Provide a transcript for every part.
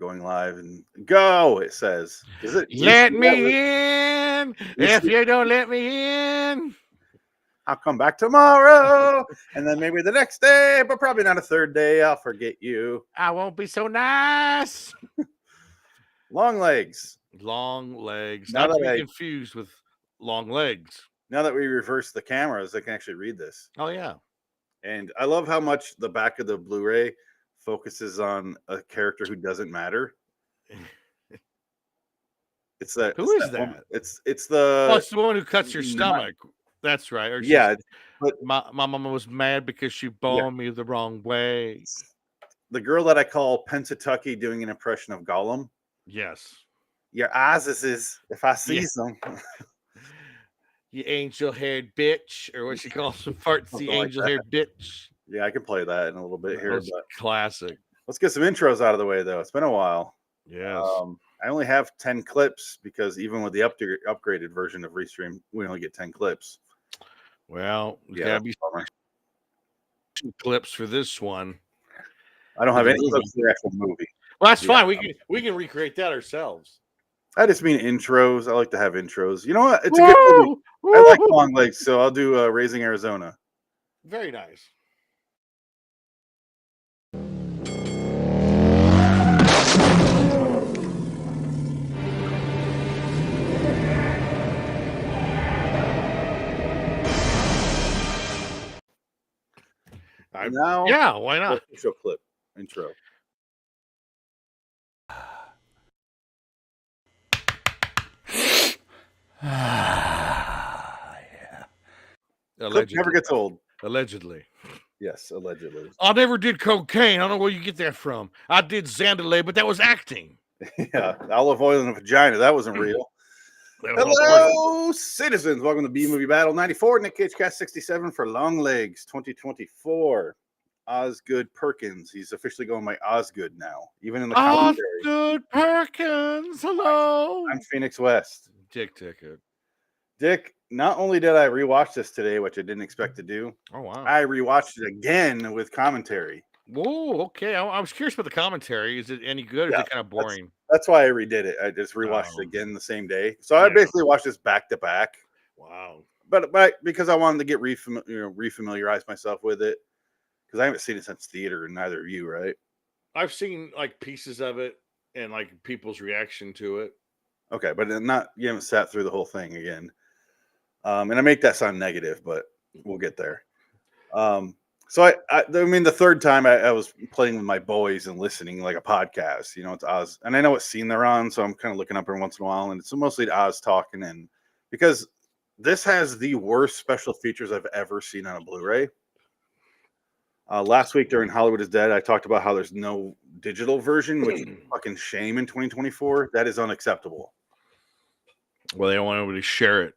going live and go. It says, "Is it? Let me in. If you don't let me in, I'll come back tomorrow, and then maybe the next day, but probably not a third day. I'll forget you." I won't be so nice. Longlegs. Longlegs. Now Not to that be confused with Longlegs. Now that we reverse the cameras, I can actually read this. Oh, yeah. And I love how much the back of the Blu-ray focuses on a character who doesn't matter. It's that. Who is that? Woman. It's the. Oh, it's the woman who cuts your stomach. That's right. Or yeah, but my mama was mad because she boned me the wrong way. The girl that I call Pennsatucky doing an impression of Gollum. Yes. Your eyes is if I see them. You angel-haired bitch, or what she calls them, fartsy angel-haired bitch. Yeah, I can play that in a little bit here. But classic. Let's get some intros out of the way, though. It's been a while. Yes. I only have 10 clips because even with the upgraded version of Restream, we only get 10 clips. Well, gotta be clips for this one. I don't have any clips for the actual movie. Well, that's fine. We can recreate that ourselves. I just mean intros. I like to have intros. You know what? It's a good movie. I like Longlegs, so I'll do Raising Arizona. Very nice. Now, yeah, why not? Show clip intro. Yeah. Clip never gets old. Allegedly. Yes, allegedly. I never did cocaine. I don't know where you get that from. I did Xandalay, but that was acting. Yeah, olive oil in a vagina. That wasn't real. Hello, citizens. Welcome to B Movie Battle 94. Nic Cage Cast 67 for Longlegs 2024. Osgood Perkins. He's officially going by Osgood now. Even in the commentary. Osgood Perkins. Hello. I'm Phoenix West. Dick Ticket. Dick, not only did I rewatch this today, which I didn't expect to do. Oh, wow. I rewatched it again with commentary. Whoa, okay. I was curious about the commentary. Is it any good or is it kind of boring? That's why I redid it. I just rewatched it again the same day. So I basically watched this back to back. Wow. But because I wanted to get refamiliarize myself with it. Because I haven't seen it since theater, and neither of you, right? I've seen like pieces of it and like people's reaction to it. Okay, but you haven't sat through the whole thing again. And I make that sound negative, but we'll get there. So I mean, the third time I was playing with my boys and listening like a podcast. You know, it's Oz, and I know what scene they're on, so I'm kind of looking up every once in a while, and it's mostly Oz talking, and because this has the worst special features I've ever seen on a Blu-ray. Last week during Hollywood is Dead, I talked about how there's no digital version, which is fucking shame in 2024. That is unacceptable. Well, they don't want anybody to share it.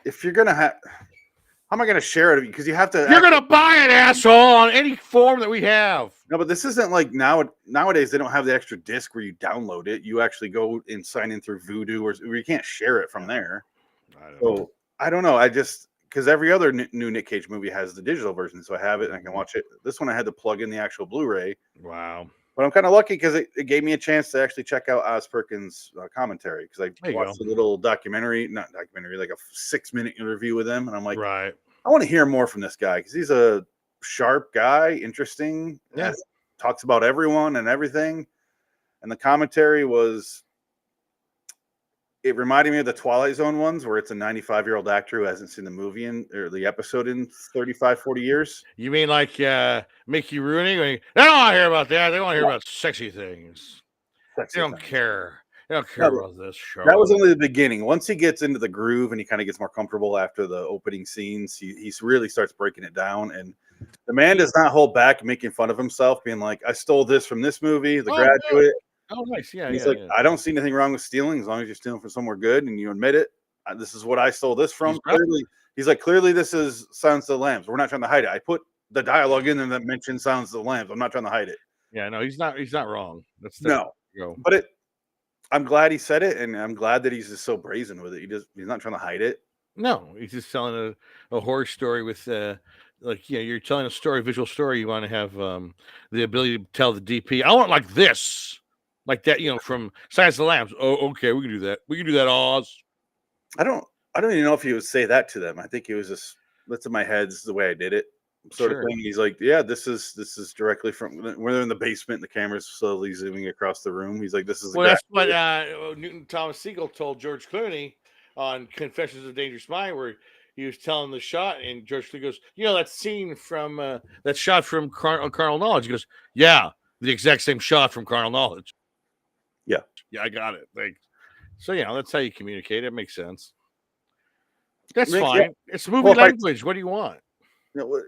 If you're gonna have, how am I gonna share it? Because you have to. You're gonna buy it, asshole, on any form that we have. No, but this isn't like nowadays. They don't have the extra disc where you download it. You actually go and sign in through Vudu, or you can't share it from there. I don't know. I just. Because every other new Nic Cage movie has the digital version, so I have it and I can watch it. This one I had to plug in the actual Blu-ray. Wow! But I'm kind of lucky because it gave me a chance to actually check out Oz Perkins' commentary because I watched a little documentary, not documentary, like a 6-minute interview with him, and I'm like, right, I want to hear more from this guy because he's a sharp guy, interesting, talks about everyone and everything, and the commentary was. It reminded me of the Twilight Zone ones where it's a 95-year-old actor who hasn't seen the movie or the episode in 35, 40 years. You mean like Mickey Rooney? They don't want to hear about that. They want to hear about sexy things. They don't care. They don't care about this show. That was only the beginning. Once he gets into the groove and he kind of gets more comfortable after the opening scenes, he really starts breaking it down. And the man does not hold back making fun of himself, being like, I stole this from this movie, The Graduate. Oh, nice. Yeah. He's like, I don't see anything wrong with stealing as long as you're stealing from somewhere good and you admit it. This is what I stole this from. Clearly this is Silence of the Lambs. We're not trying to hide it. I put the dialogue in there that mentions Silence of the Lambs. I'm not trying to hide it. Yeah, no, he's not wrong. But I'm glad he said it, and I'm glad that he's just so brazen with it. He's not trying to hide it. No, he's just telling a horror story with you're telling a story, visual story. You want to have the ability to tell the DP, I want like this. like that, from Silence of the Lambs. Oh, okay, we can do that. We can do that, Oz. I don't even know if he would say that to them. I think he was just, that's in my head. This is the way I did it, sort of thing. He's like, yeah, this is directly from when they're in the basement. The camera's slowly zooming across the room. He's like, this is Well, that's what Newton Thomas Siegel told George Clooney on Confessions of a Dangerous Mind, where he was telling the shot, and George Clooney goes, that scene from that shot from Carnal Knowledge. He goes, yeah, the exact same shot from Carnal Knowledge. Yeah, I got it. So that's how you communicate. It makes sense. That's fine. Yeah. It's movie language. What do you want?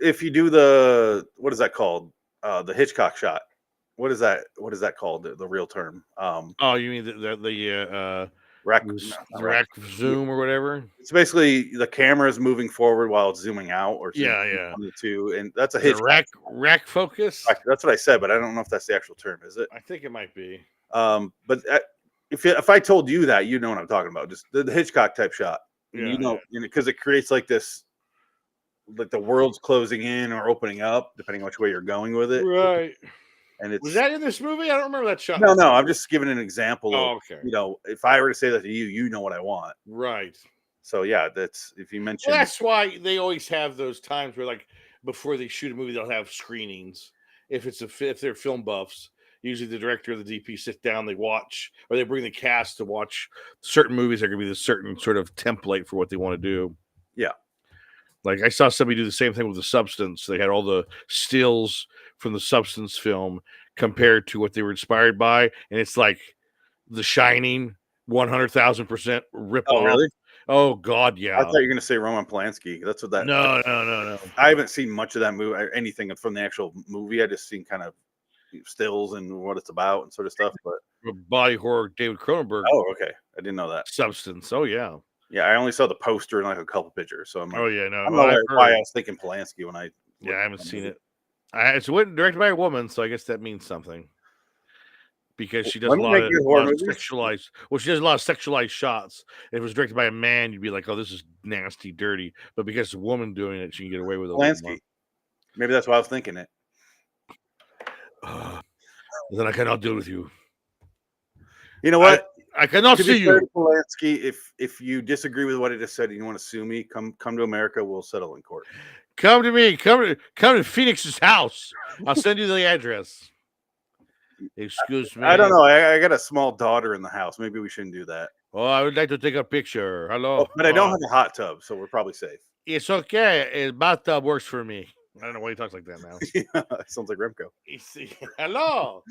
If you do the, what is that called? The Hitchcock shot. What is that called? The real term? Oh, you mean the rack zoom or whatever? It's basically the camera is moving forward while it's zooming out, or yeah. On the two, and that's a Hitchcock. Rack focus. That's what I said, but I don't know if that's the actual term. Is it? I think it might be. But if I told you that, you know what I'm talking about. Just the Hitchcock type shot. Yeah, because it creates like this, like the world's closing in or opening up, depending on which way you're going with it. Right. And was that in this movie? I don't remember that shot. No, I'm just giving an example of, okay. If I were to say that to you, you know what I want. Right. So yeah, that's, if you mention. Well, that's why they always have those times where, like, before they shoot a movie, they'll have screenings. If they're film buffs, usually the director or the DP sit down, they watch, or they bring the cast to watch certain movies that are going to be the certain sort of template for what they want to do. Yeah. Like, I saw somebody do the same thing with The Substance. They had all the stills from The Substance film compared to what they were inspired by, and it's like The Shining, 100,000% rip off. Oh, really? Oh, God, yeah. I thought you were going to say Roman Polanski. That's what that. No. I haven't seen much of that movie, anything from the actual movie. I just seen kind of stills and what it's about and sort of stuff. But body horror, David Cronenberg. Oh, okay. I didn't know that. Substance. Oh, yeah. Yeah, I only saw the poster and like a couple pictures. So I'm like, oh yeah, no. I don't know why I was thinking Polanski when I. Yeah, I haven't seen it. It's directed by a woman, so I guess that means something. Because she does a lot of sexualized. Well, she does a lot of sexualized shots. If it was directed by a man, you'd be like, "Oh, this is nasty, dirty." But because it's a woman doing it, she can get away with it. Polanski. Maybe that's why I was thinking it. Then I cannot deal with you. You know what? I cannot see you. Polanski, if you disagree with what I just said and you want to sue me, come to America. We'll settle in court. Come to me. Come to Phoenix's house. I'll send you the address. Excuse me. I don't know. I got a small daughter in the house. Maybe we shouldn't do that. Oh, I would like to take a picture. Hello. But I don't have a hot tub, so we're probably safe. It's okay. A bathtub works for me. I don't know why he talks like that now. Yeah, sounds like Remco. Hello.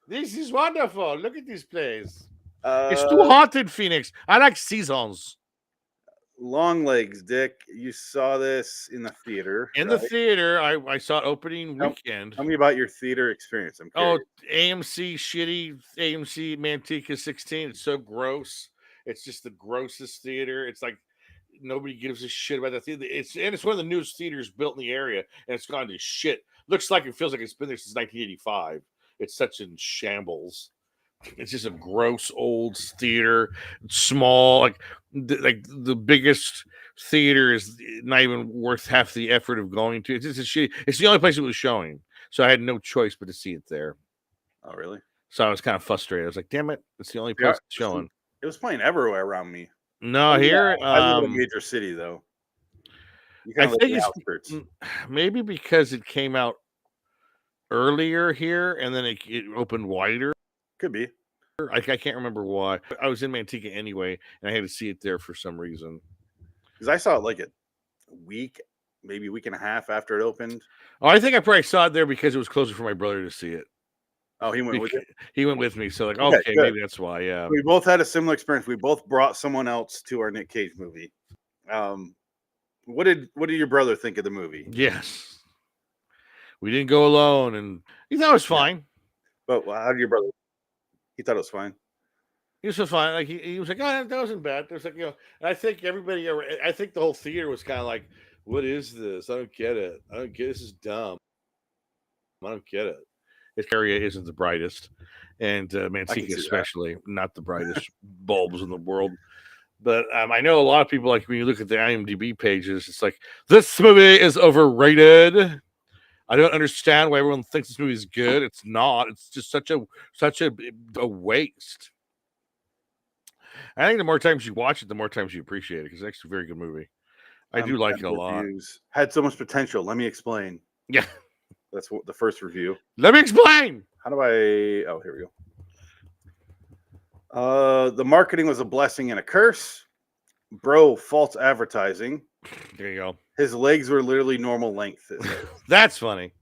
This is wonderful. Look at this place. It's too hot in Phoenix. I like seasons. Longlegs, Dick. You saw this in the theater. The theater. I saw it opening weekend. Tell me about your theater experience. I'm curious. AMC shitty. AMC Manteca 16. It's so gross. It's just the grossest theater. It's like nobody gives a shit about that theater. It's one of the newest theaters built in the area, and it's gone to shit. Looks like it feels like it's been there since 1985. It's such in shambles. It's just a gross old theater, small, like the biggest theater is not even worth half the effort of going to. It's just a shitty. It's the only place it was showing, so I had no choice but to see it there. Oh, really? So I was kind of frustrated. I was like, "Damn it! It's the only place it's showing." It was playing everywhere around me. No, here I live in a major city, though. I think it's maybe because it came out earlier here, and then it opened wider. Could be. I can't remember why. I was in Manteca anyway, and I had to see it there for some reason. Because I saw it like a week, maybe a week and a half after it opened. Oh, I think I probably saw it there because it was closer for my brother to see it. Oh, he went with you? He went with me. So like, okay, maybe that's why. Yeah. We both had a similar experience. We both brought someone else to our Nic Cage movie. What did your brother think of the movie? Yes. We didn't go alone, and he thought it was fine. But how did your brother? He thought it was fine. He was fine. Like he was like, oh, that wasn't bad. There's like, and I think I think the whole theater was kind of like, what is this? I don't get it. This is dumb. I don't get it. This area isn't the brightest, and Manteca especially not the brightest bulbs in the world. But I know a lot of people, like when you look at the IMDb pages, it's like, this movie is overrated. I don't understand why everyone thinks this movie is good. It's not. It's just such a waste. I think the more times you watch it, the more times you appreciate it because it's actually a very good movie. I do like it a lot. Reviews had so much potential. Let me explain. Yeah. That's what the first review. Let me explain. How do I? Oh, here we go. The marketing was a blessing and a curse. Bro, false advertising. There you go. His legs were literally normal length. That's funny.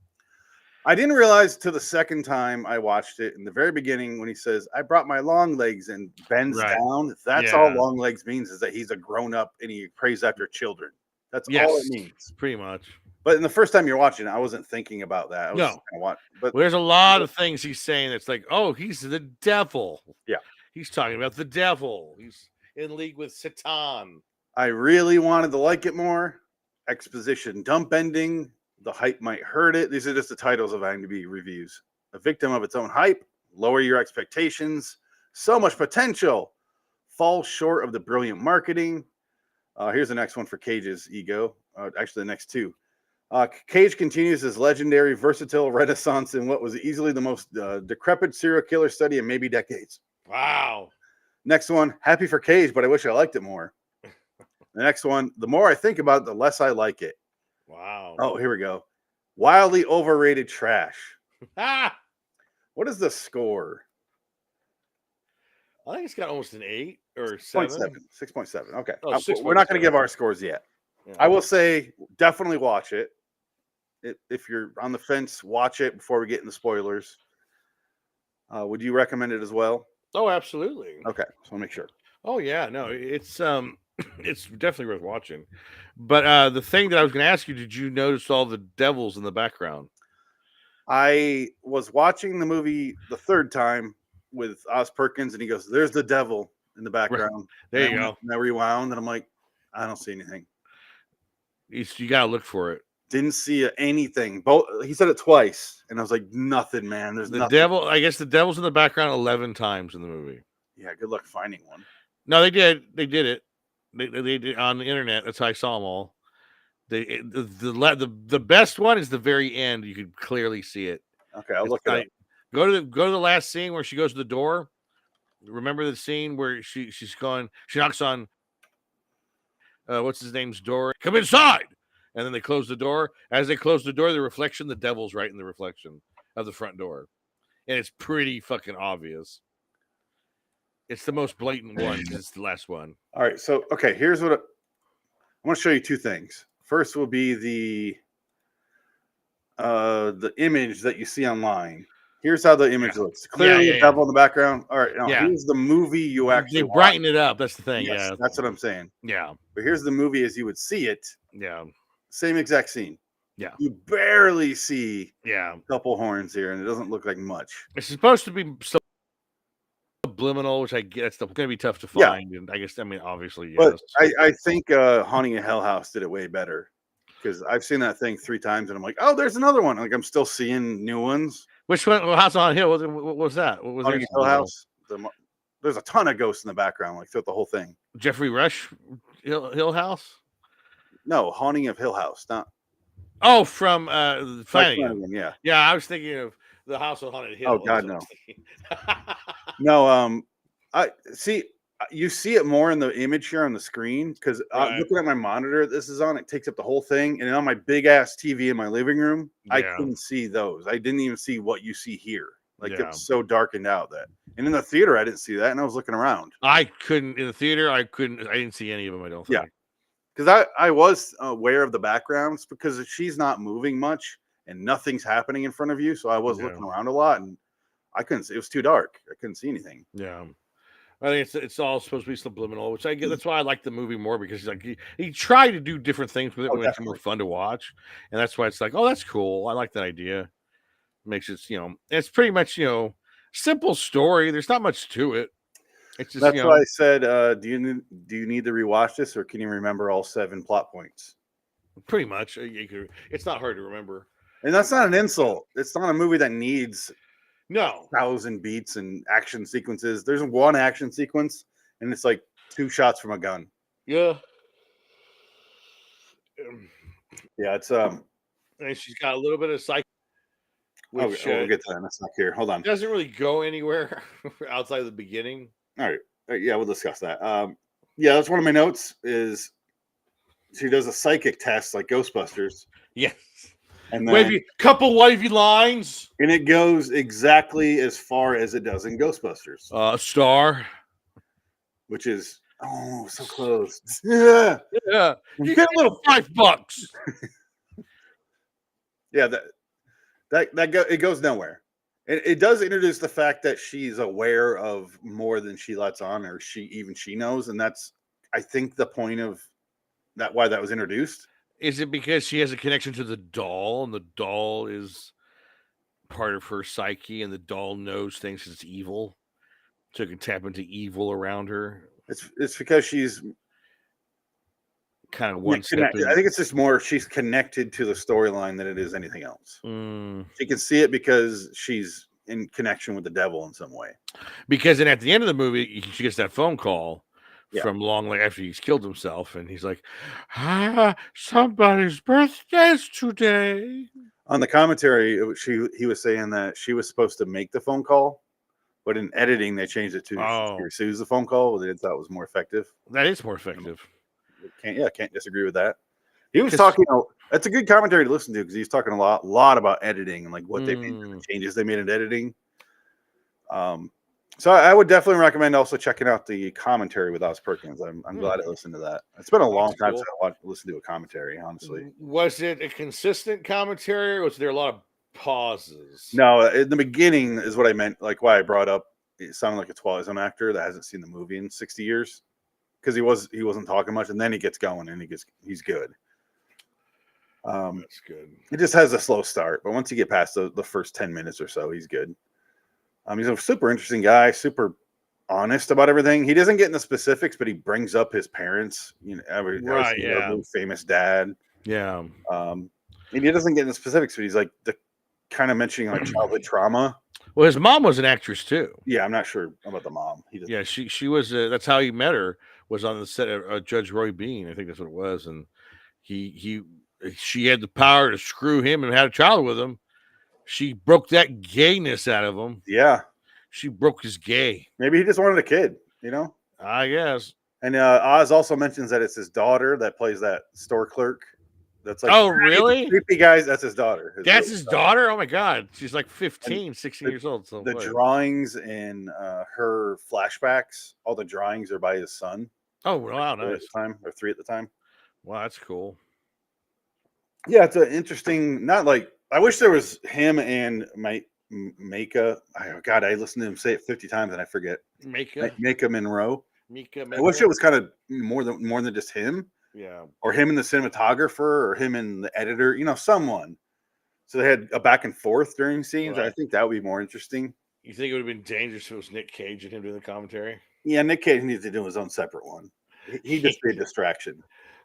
I didn't realize till the second time I watched it in the very beginning when he says, "I brought my long legs," and bends down. That's all long legs means, is that he's a grown up and he prays after children. That's all it means. Pretty much. But in the first time you're watching it, I wasn't thinking about that. I was just kind of watching. But there's a lot of things he's saying that's like, oh, he's the devil. Yeah. He's talking about the devil. He's in league with Satan. I really wanted to like it more. Exposition dump ending. The hype might hurt it. These are just the titles of IMDb reviews. A victim of its own hype. Lower your expectations. So much potential. Falls short of the brilliant marketing. Here's the next one for Cage's ego. Actually, the next two. Cage continues his legendary, versatile renaissance in what was easily the most decrepit serial killer study in maybe decades. Wow. Next one. Happy for Cage, but I wish I liked it more. The next one. The more I think about it, the less I like it. Wow. Oh, here we go. Wildly overrated trash. Ah! What is the score? I think it's got almost an 8 or 7. 6.7. Okay. Oh, We're not going to give our scores yet. Yeah. I will say definitely watch it. If you're on the fence, watch it before we get into spoilers. Would you recommend it as well? Oh, absolutely. Okay. So I'll make sure. Oh, yeah. No, it's it's definitely worth watching. But the thing that I was going to ask you, did you notice all the devils in the background? I was watching the movie the third time with Oz Perkins, and he goes, "There's the devil in the background." There you go. And I rewound, and I'm like, I don't see anything. You got to look for it. Didn't see anything. He said it twice, and I was like, nothing, man. There's nothing. Devil. I guess the devil's in the background 11 times in the movie. Yeah, good luck finding one. No, they did. They did it. They did on the internet. That's how I saw them all. The best one is the very end. You could clearly see it. Okay, I'll look it up. Go to the last scene where she goes to the door. Remember the scene where she knocks on what's his name's door? Come inside. And then they close the door. As they close the door, the reflection, the devil's right in the reflection of the front door. And it's pretty fucking obvious. It's the most blatant one. It's the last one. All right. So, okay, here's what I want to show you two things. First will be the image that you see online. Here's how the image looks. Clearly a devil in the background. All right. Now, here's the movie you actually They brighten it up. That's the thing. Yes, yeah. That's what I'm saying. Yeah. But here's the movie as you would see it. Yeah. Same exact scene. Yeah. You barely see a couple horns here, and it doesn't look like much. It's supposed to be subliminal, which I guess it's going to be tough to find. Yeah. And I guess, obviously, yes. But I think Haunting of Hell House did it way better. Because I've seen that thing 3 times, and I'm like, oh, there's another one. Like, I'm still seeing new ones. Which one? House on Hill? What was that? What was Haunting of Hill House? There's a ton of ghosts in the background, like throughout the whole thing. Jeffrey Rush Hill House? No, Haunting of Hill House. Not. Oh, from Flanagan. Yeah. Yeah, I was thinking of the House on Haunted Hill. Oh God, no. No. I see. You see it more in the image here on the screen because looking at my monitor, this is on. It takes up the whole thing, and on my big ass TV in my living room, I couldn't see those. I didn't even see what you see here. Like it's so darkened out that. And in the theater, I didn't see that, and I was looking around. I couldn't in the theater. I didn't see any of them. I don't think. Yeah, because I was aware of the backgrounds because she's not moving much and nothing's happening in front of you. So I was looking around a lot, and I couldn't see. It was too dark. I couldn't see anything. Yeah. I think it's all supposed to be subliminal, which I get. That's why I like the movie more because he tried to do different things with it, when it's more fun to watch, and that's why it's like, oh, that's cool. I like that idea. Makes it, it's pretty much simple story. There's not much to it. It's just that's why I said, do you need to rewatch this, or can you remember all 7 plot points? Pretty much, it's not hard to remember, and that's not an insult. It's not a movie that needs. 1,000 beats and action sequences. There's one action sequence, and it's like 2 shots from a gun. Yeah. Yeah, it's and she's got a little bit of psych, which We'll get to that. That's not here. Hold on. doesn't really go anywhere outside of the beginning. All right. Yeah, we'll discuss that. Yeah, that's one of my notes. Is she does a psychic test like Ghostbusters, Yes, and then wavy couple wavy lines. and it goes exactly as far as it does in Ghostbusters, Star. which is so close. Yeah, Yeah, you get a little $5. yeah. It goes nowhere. It does introduce the fact that she's aware of more than she lets on, or she knows, and that's I think the point of that why that was introduced. Is it because she has a connection to the doll, and the doll is part of her psyche, and the doll knows things it's evil, so it can tap into evil around her? It's because she's Kind of one step connected. in. I think it's just more she's connected to the storyline than it is anything else. Mm. She can see it because she's in connection with the devil in some way. Because then at the end of the movie, she gets that phone call Yeah. from Longlegs after he's killed himself, and he's like, somebody's birthday's today. On the commentary, he was saying that she was supposed to make the phone call, but in editing they changed it to she receives the phone call. They thought it was more effective. That is more effective. Can't disagree with that. He was talking. That's a good commentary to listen to because he's talking a lot about editing and like what they made, the changes they made in editing. So I would definitely recommend also checking out the commentary with Oz Perkins. I'm glad I listened to that. It's been a long time since I listened to a commentary. Honestly, was it a consistent commentary, or was there a lot of pauses? No, in the beginning is what I meant. Like why I brought up. It sounded like a Twilight Zone actor that hasn't seen the movie in 60 years. Because he wasn't talking much, and then he gets going and he's good. That's good. It just has a slow start, but once you get past the first 10 minutes or so, he's good. He's a super interesting guy, super honest about everything. He doesn't get into specifics, but he brings up his parents. Famous dad. Yeah. And he doesn't get into specifics, but he's like the kind of mentioning like childhood trauma. Well, his mom was an actress too. Yeah, I'm not sure about the mom. She was. That's how he met her. Was on the set of Judge Roy Bean. I think that's what it was, and she had the power to screw him and had a child with him. She broke that gayness out of him. Yeah, she broke his gay. Maybe he just wanted a kid, I guess. And Oz also mentions that it's his daughter that plays that store clerk. That's like, oh, really? Creepy guys. That's his daughter. That's his daughter? Oh, my God. She's like 15, 16 years old. So the drawings in her flashbacks, all the drawings are by his son. Oh, wow. Nice. At the time, or 3 at the time. Wow, that's cool. Yeah, it's an interesting, not like, I wish there was him and Mika. Oh, God, I listened to him say it 50 times and I forget. Mika Monroe. I wish it was kind of more than just him. Yeah. Or him and the cinematographer, or him and the editor, someone. So they had a back and forth during scenes. Right. I think that would be more interesting. You think it would have been dangerous if it was Nic Cage and him doing the commentary? Yeah, Nic Cage needs to do his own separate one. He just be a distraction.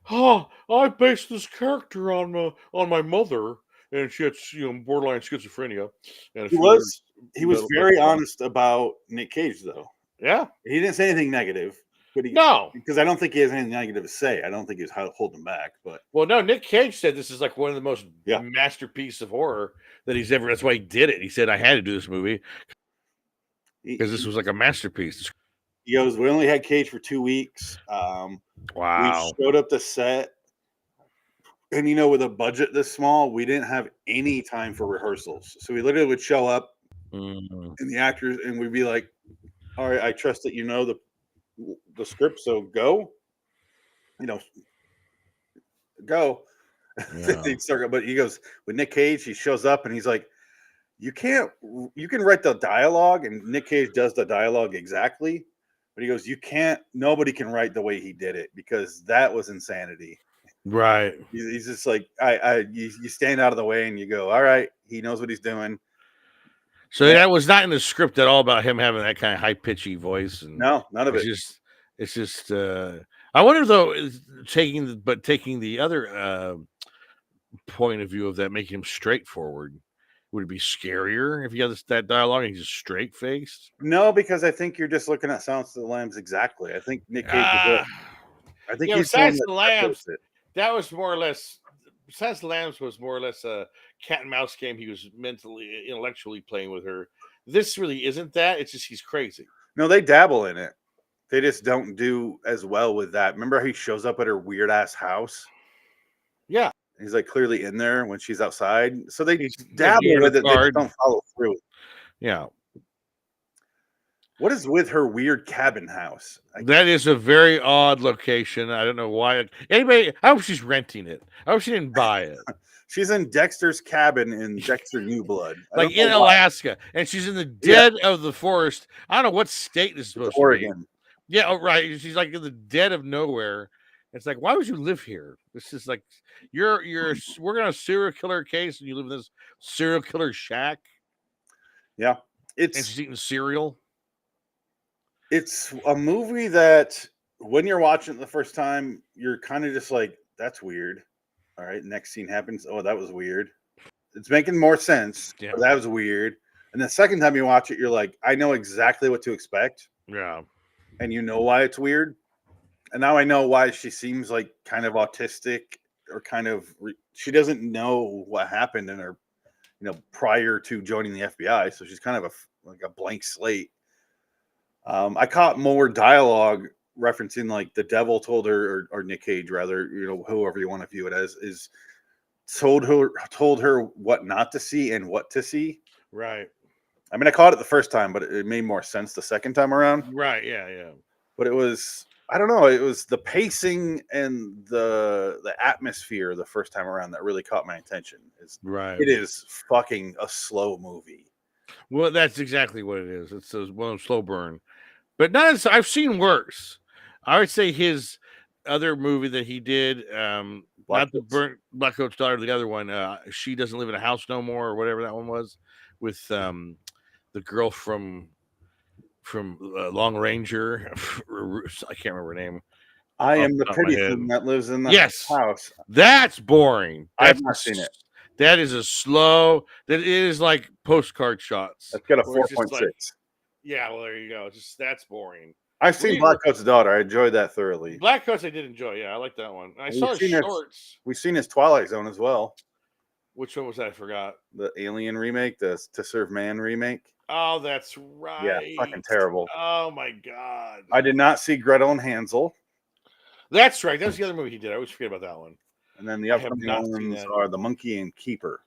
Oh, I based this character on my mother, and she had borderline schizophrenia. And he was very honest about Nic Cage, though. Yeah, he didn't say anything negative. But because I don't think he has anything negative to say. I don't think he's holding back. But no, Nic Cage said this is like one of the most masterpiece of horror that he's ever. That's why he did it. He said I had to do this movie because this was like a masterpiece. He goes, we only had Cage for 2 weeks. Wow. We showed up to set, and with a budget this small, we didn't have any time for rehearsals. So we literally would show up, and the actors, and we'd be like, "All right, I trust that the script, so go, go." Yeah. But he goes with Nic Cage. He shows up and he's like, you can write the dialogue, and Nic Cage does the dialogue exactly, but he goes, nobody can write the way he did it, because that was insanity. Right. He's just like, you stand out of the way and you go, all right, he knows what he's doing. So that was not in the script at all about him having that kind of high pitchy voice. And no, none of it. It's just. I wonder though, taking the other point of view of that, making him straightforward, would it be scarier if you had that dialogue and he's just straight faced? No, because I think you're just looking at Silence of the Lambs exactly. I think Nic Cage. I think Silence of the Lambs. That was more or less Silence of the Lambs was more or less a cat and mouse game. He was intellectually playing with her. This really isn't that. It's just he's crazy. No, they dabble in it. They just don't do as well with that. Remember how he shows up at her weird ass house? Yeah, He's like clearly in there when she's outside. So they he's dabble giving her with it. They just card. don't follow through. Yeah, What is with her weird cabin house? that is a very odd location. I don't know why. Anybody, I hope she's renting it. I hope she didn't buy it. She's in Dexter's cabin in Dexter New Blood. Like in Alaska, and she's in the dead of the forest. I don't know what state this is supposed to be. Oregon. Yeah, oh, right. She's like in the dead of nowhere. It's like, why would you live here? This is like you're working on a serial killer case, and you live in this serial killer shack. Yeah, and she's eating cereal. It's a movie that when you're watching it the first time, you're kind of just like, that's weird. All right, next scene happens. Oh, that was weird. It's making more sense. Yeah. That was weird. And the second time you watch it, you're like, I know exactly what to expect. Yeah. And you know why it's weird. And now I know why she seems like kind of autistic or kind of, she doesn't know what happened in her, prior to joining the FBI. So she's kind of like a blank slate. I caught more dialogue referencing like the devil told her, or Nic Cage rather, whoever you want to view it as, is told her what not to see and what to see. Right. I mean, I caught it the first time, but it made more sense the second time around. Right. Yeah. Yeah. But it was, I don't know, it was the pacing and the atmosphere the first time around that really caught my attention. Right. It is fucking a slow movie. Well, that's exactly what it is. It's a slow burn, but not as I've seen worse. I would say his other movie that he did, not the burnt Black Coat's Daughter, the other one, She Doesn't Live in a House No More, or whatever that one was, with the girl from Long Ranger. I can't remember her name. I am the pretty thing that lives in the house. That's boring. I've not seen it. That is a slow. That is like postcard shots. That's got a 4.6. Like, yeah, well, there you go. That's boring. I've seen Black Coat's Daughter. I enjoyed that thoroughly. Black Coat's I did enjoy. Yeah, I like that one. I saw his shorts. We've seen his Twilight Zone as well. Which one was that? I forgot. The Alien remake, the To Serve Man remake. Oh, that's right. Yeah, fucking terrible. Oh my god. I did not see Gretel and Hansel. That's right. That's the other movie he did. I always forget about that one. And then the upcoming ones are The Monkey and Keeper.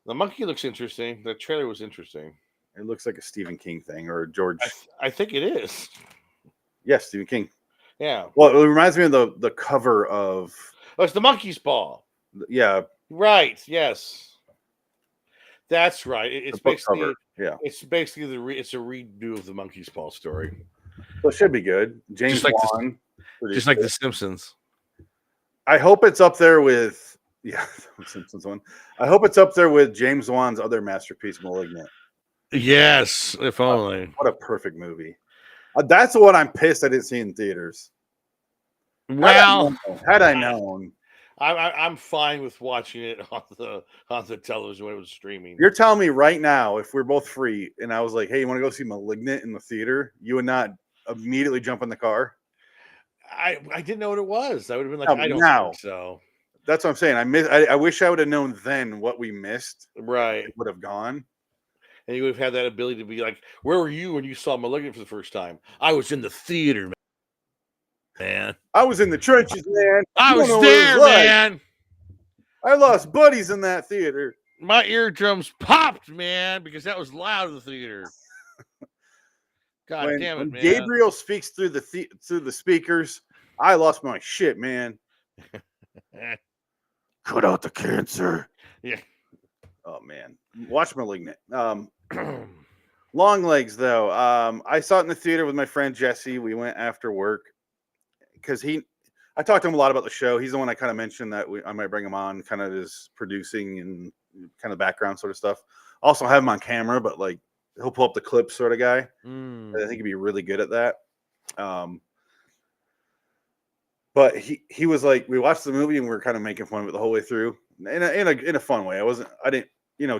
The Monkey looks interesting. The trailer was interesting. It looks like a Stephen King thing or George. I think it is. Yes, Stephen King. Yeah. Well, it reminds me of the cover of. Oh, it's The Monkey's Paw. Yeah. Right. Yes. That's right. It's basically cover. Yeah. It's basically it's a redo of the Monkey's Paw story. So it should be good. James Wan. Just like The Simpsons. I hope it's up there with the Simpsons one. I hope it's up there with James Wan's other masterpiece, Malignant. Yes, if only. What a perfect movie. That's what I'm pissed I didn't see in theaters. Well, had I known, I'm fine with watching it on the television when it was streaming. You're telling me right now, if we're both free, and I was like, "Hey, you want to go see *Malignant* in the theater?" You would not immediately jump in the car. I didn't know what it was. I would have been like, I don't think so. That's what I'm saying. I wish I would have known then what we missed. Right, would have gone. And you would have had that ability to be like, where were you when you saw *Malignant* for the first time? I was in the theater, man. I was in the trenches, man. I was there, man. I lost buddies in that theater. My eardrums popped, man, because that was loud in the theater. God damn it, man. Gabriel speaks through the speakers, I lost my shit, man. Cut out the cancer. Yeah. Oh man, watch *Malignant*. Longlegs, though. I saw it in the theater with my friend Jesse. We went after work because I talked to him a lot about the show. He's the one I kind of mentioned that I might bring him on, kind of his producing and kind of background sort of stuff. Also have him on camera, but like he'll pull up the clips sort of guy. I think he'd be really good at that. But he was like, we watched the movie and we were kind of making fun of it the whole way through in a fun way. I didn't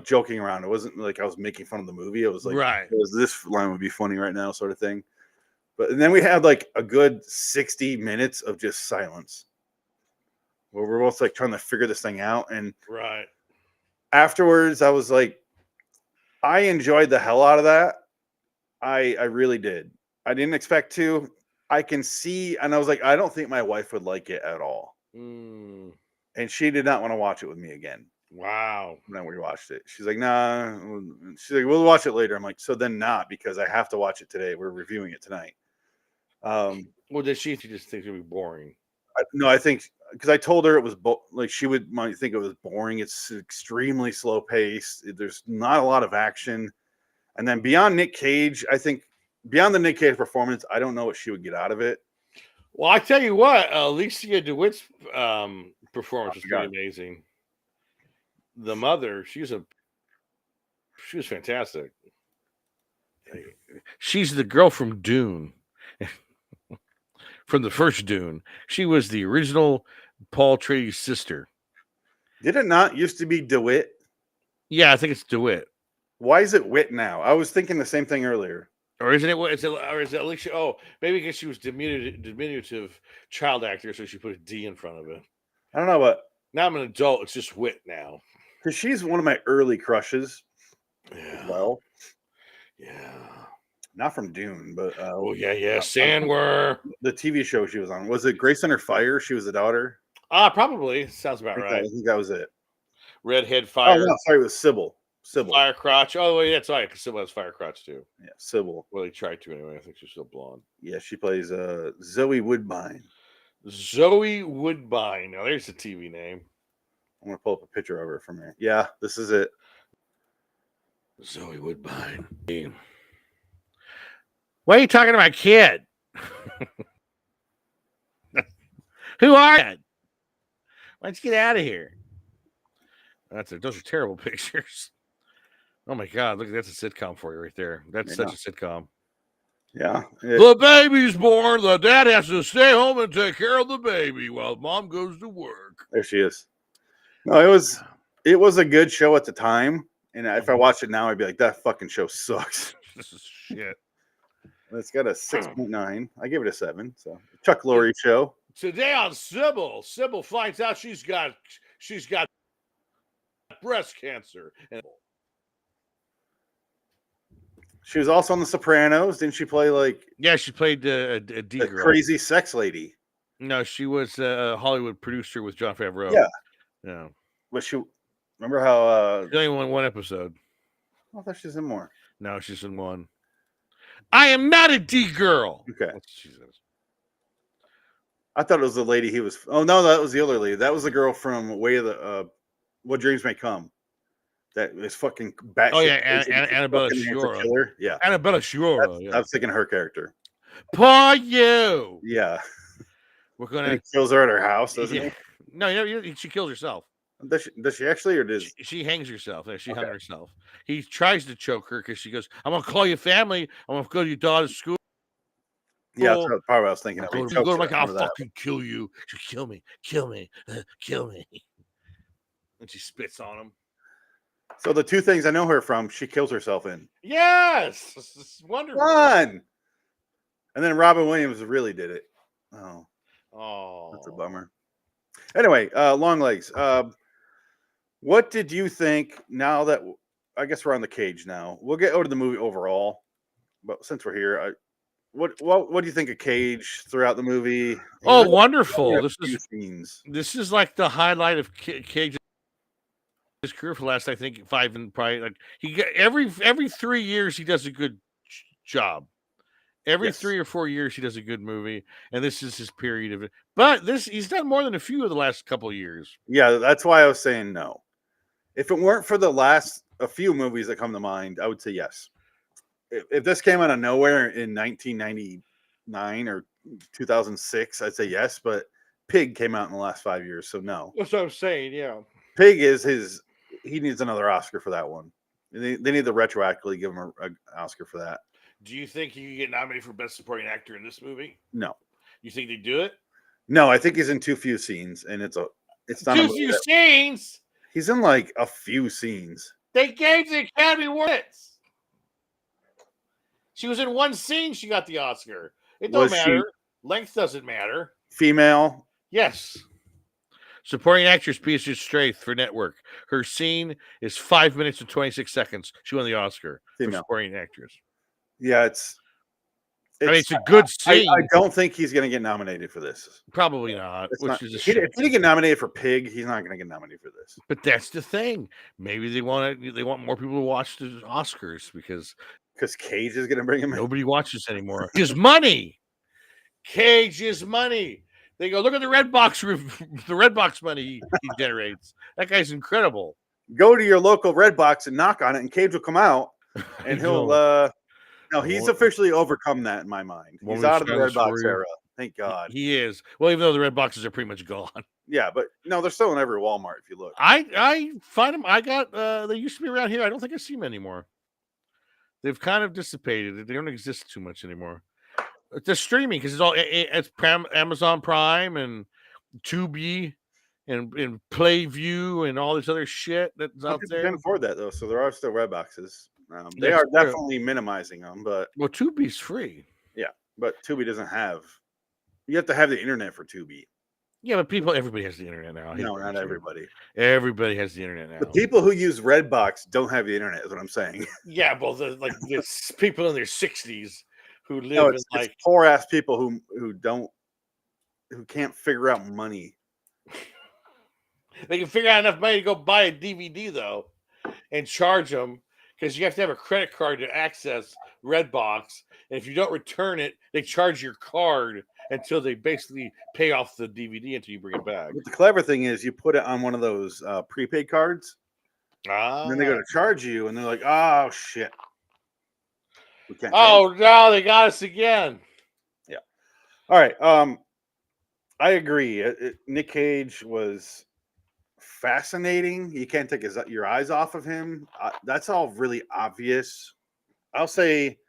joking around. It wasn't like I was making fun of the movie. It was like, right. This line would be funny right now sort of thing. But then we had like a good 60 minutes of just silence. where we're both like trying to figure this thing out. And Right. afterwards, I was like, I enjoyed the hell out of that. I really did. I didn't expect to. I can see, and I was like, I don't think my wife would like it at all. Mm, And she did not want to watch it with me again wow. when we watched it. She's like, nah. She's like, we'll watch it later. I'm like, so then not, because I have to watch it today. We're reviewing it tonight. Well, does she just think it'd be boring? No, I think because I told her it was like she might think it was boring. It's extremely slow paced. There's not a lot of action. And then beyond Nic Cage, I think beyond the Nic Cage performance, I don't know what she would get out of it. Well, I tell you what, Alicia DeWitt's performance was pretty amazing. The mother, she was fantastic. She's the girl from Dune, from the first Dune. She was the original Paul Atreides' sister. Did it not used to be DeWitt? Yeah, I think it's DeWitt. Why is it Witt now? I was thinking the same thing earlier. Or isn't it? Or is it Alicia? Oh, maybe because she was diminutive child actor, so she put a D in front of it. I don't know, but now I'm an adult. It's just Wit now. Because she's one of my early crushes. Yeah. Well, yeah. Not from Dune, but Sandwer. The TV show she was on. Was it Grace Under Fire? She was the daughter. Probably sounds about right. I think that was it. Redhead Fire. Oh no, sorry, it was Sybil. Fire Crotch. Oh, well, yeah, that's right. Because Sybil has Fire Crotch too. Yeah, Sybil. Well, they tried to anyway. I think she's still blonde. Yeah, she plays Zoe Woodbine. Zoe Woodbine. Now there's a TV name. I'm gonna pull up a picture of her from here. Yeah, this is it. Zoe Woodbine. Why are you talking to my kid? Who are you? Why don't you get out of here? Those are terrible pictures. Oh my God! Look, that's a sitcom for you right there. That's such a sitcom. Yeah. The baby's born. The dad has to stay home and take care of the baby while mom goes to work. There she is. No, it was a good show at the time, and if I watched it now, I'd be like, that fucking show sucks. This is shit. It's got a 6.9. I gave it a 7. So Chuck Lorre show. Today on Sybil finds out she's got breast cancer. She was also on The Sopranos. Didn't she play like? Yeah, she played a D the girl. Crazy sex lady. No, she was a Hollywood producer with Jon Favreau. Yeah. But remember how? She only won one episode. I thought she's in more. No, she's in one. I am not a D girl. Okay. That's what she says. I thought it was the lady he was. Oh no, that was the other lady. That was the girl from Way of the What Dreams May Come. That is fucking batshit. Oh yeah, Annabella Sciorra. Yeah, Annabella Sciorra. I was thinking her character. Poor you. Yeah, we're gonna. He kills her at her house, doesn't he? No, she kills herself. Does she actually, or does she hangs herself? She hung herself. He tries to choke her because she goes, "I'm gonna call your family. I'm gonna go to your daughter's school." Yeah, that's probably what I was thinking. Go to my I'll fucking kill you. She kill me, kill me. And she spits on him. So the two things I know her from, she kills herself in. Yes, it's wonderful. Fun. And then Robin Williams really did it. Oh, that's a bummer. Anyway, Longlegs. What did you think? Now that I guess we're on the Cage now, we'll get over to the movie overall. But since we're here, what do you think of Cage throughout the movie? Oh, wonderful! This is like the highlight of Cage's career for the last, I think, 5 and probably like he got every 3 years he does a good job. Every 3 or 4 years he does a good movie, and this is his period of it. But he's done more than a few of the last couple of years. Yeah, that's why I was saying no. If it weren't for a few movies that come to mind, I would say yes. If this came out of nowhere in 1999 or 2006, I'd say yes. But Pig came out in the last 5 years, so no. That's what I'm saying. Yeah, Pig is he needs another Oscar for that one. They need to retroactively give him an Oscar for that. Do you think he could get nominated for Best Supporting Actor in this movie? No. You think they do it? No, I think he's in too few scenes, and it's not too few scenes. He's in like a few scenes. They gave the Academy Awards. She was in one scene. She got the Oscar. It don't matter. Length doesn't matter. Female. Yes. Supporting actress Beatrice Straight for network. Her scene is 5 minutes and 26 seconds. She won the Oscar for Female. supporting actress. Yeah, I mean, it's a good I scene. don't think he's going to get nominated for this. Probably not. It's Which not. is a If he shame. didn't get nominated for Pig, he's not going to get nominated for this. But that's the thing. Maybe they want more people to watch the Oscars because Cage is going to bring him in. nobody watches anymore. His money. Cage is money. They go, look at the Redbox money he generates. That guy's incredible. Go to your local Redbox and knock on it, and Cage will come out, and he'll. No, he's officially overcome that in my mind. He's out of the Redbox era. Thank God. He is. Well, even though the Redboxes are pretty much gone. Yeah, but no, they're still in every Walmart if you look. I find them. I got. They used to be around here. I don't think I see them anymore. They've kind of dissipated. They don't exist too much anymore. They're streaming because it's Amazon Prime and Tubi and Playview and all this other shit that's out there. Can't afford that though, so there are still Redboxes. They are definitely minimizing them, but Tubi's free. Yeah, but Tubi doesn't have. You have to have the internet for Tubi. Yeah, but everybody has the internet now. No, not everybody. Everybody has the internet now. The people who use Redbox don't have the internet. Is what I'm saying. Yeah, well, there's people in their 60s who live it's poor ass people who can't figure out money. They can figure out enough money to go buy a DVD though, and charge them because you have to have a credit card to access Redbox, and if you don't return it, they charge your card until they basically pay off the DVD until you bring it back. But the clever thing is, you put it on one of those prepaid cards, and then they go to charge you, and they're like, "Oh shit." Oh no, they got us again. Yeah. All right. I agree. Nic Cage was fascinating. You can't take your eyes off of him. That's all really obvious. I'll say